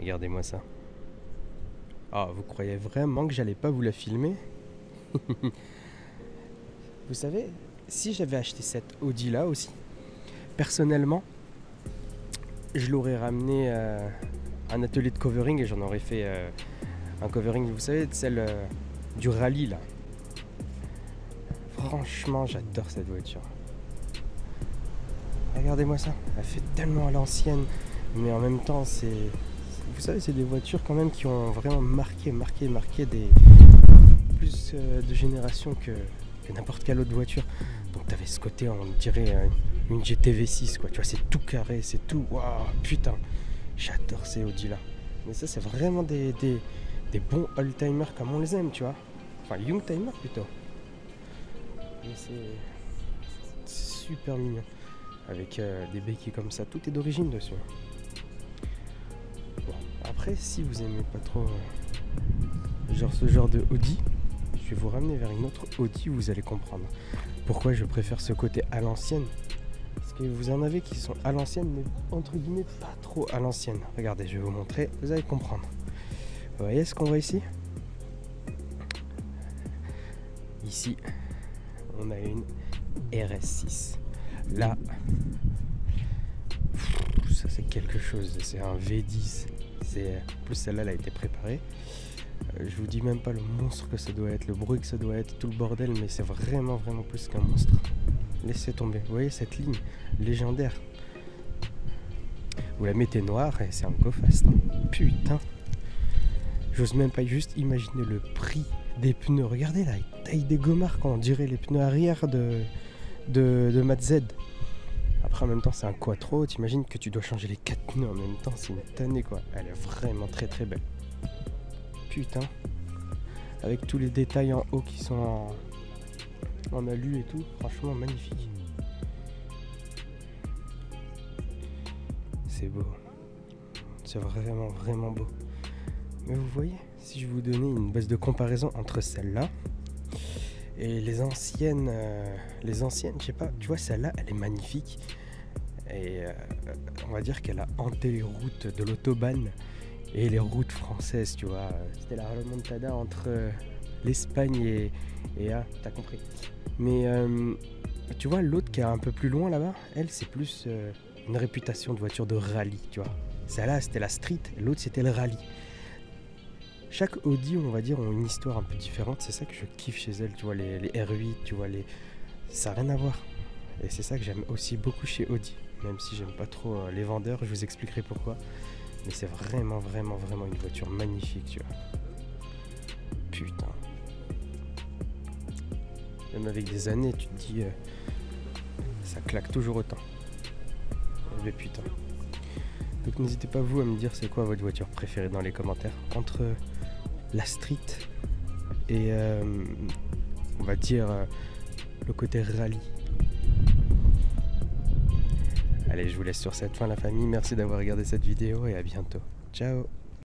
Regardez-moi ça. Ah, vous croyez vraiment que j'allais pas vous la filmer? Vous savez, si j'avais acheté cette Audi là aussi, personnellement, je l'aurais ramené à un atelier de covering et j'en aurais fait un covering, vous savez, de celle du rallye là. Franchement, j'adore cette voiture. Regardez-moi ça, elle fait tellement à l'ancienne, mais en même temps, vous savez, c'est des voitures quand même qui ont vraiment marqué des plus de générations que n'importe quelle autre voiture. Donc t'avais ce côté, on dirait une GTV6 quoi, tu vois, c'est tout carré, c'est tout, waouh, putain, j'adore ces Audi là. Mais ça, c'est vraiment des bons old-timers comme on les aime, tu vois. Enfin, young-timers plutôt. Mais c'est super mignon. Avec des béquilles comme ça, tout est d'origine dessus. Bon, après, si vous aimez pas trop ce genre de Audi, je vais vous ramener vers une autre Audi, vous allez comprendre pourquoi je préfère ce côté à l'ancienne. Parce que vous en avez qui sont à l'ancienne, mais entre guillemets pas trop à l'ancienne. Regardez, je vais vous montrer, vous allez comprendre. Vous voyez ce qu'on voit ici? Ici, on a une RS6. Là, ça c'est quelque chose, c'est un V10. En plus celle-là, elle a été préparée. Je vous dis même pas le monstre que ça doit être, le bruit que ça doit être, tout le bordel, mais c'est vraiment plus qu'un monstre. Laissez tomber, vous voyez cette ligne légendaire. Vous la mettez noire et c'est un go-fast. Putain, j'ose même pas juste imaginer le prix des pneus. Regardez la taille des gommards, on dirait les pneus arrière de Mat Z. Après en même temps c'est un quattro, t'imagines que tu dois changer les 4 pneus en même temps, c'est une tannée quoi. Elle est vraiment très belle. Putain, avec tous les détails en haut qui sont en alu et tout, franchement magnifique. C'est beau, c'est vraiment beau. Mais vous voyez, si je vous donnais une base de comparaison entre celle-là et les anciennes, je sais pas, tu vois, celle-là, elle est magnifique. Et on va dire qu'elle a hanté les routes de l'autobahn et les routes françaises, tu vois. C'était la remontada entre l'Espagne et t'as compris. Mais tu vois, l'autre qui est un peu plus loin là-bas, elle, c'est plus une réputation de voiture de rallye, tu vois. Celle-là, c'était la street, l'autre, c'était le rallye. Chaque Audi, on va dire, ont une histoire un peu différente. C'est ça que je kiffe chez elle, tu vois, les R8, tu vois, ça n'a rien à voir. Et c'est ça que j'aime aussi beaucoup chez Audi. Même si j'aime pas trop les vendeurs, je vous expliquerai pourquoi. Mais c'est vraiment une voiture magnifique, tu vois. Putain. Même avec des années, tu te dis, ça claque toujours autant. Mais putain. Donc n'hésitez pas vous à me dire c'est quoi votre voiture préférée dans les commentaires. Entre la street et on va dire le côté rallye. Allez, je vous laisse sur cette fin la famille. Merci d'avoir regardé cette vidéo et à bientôt. Ciao.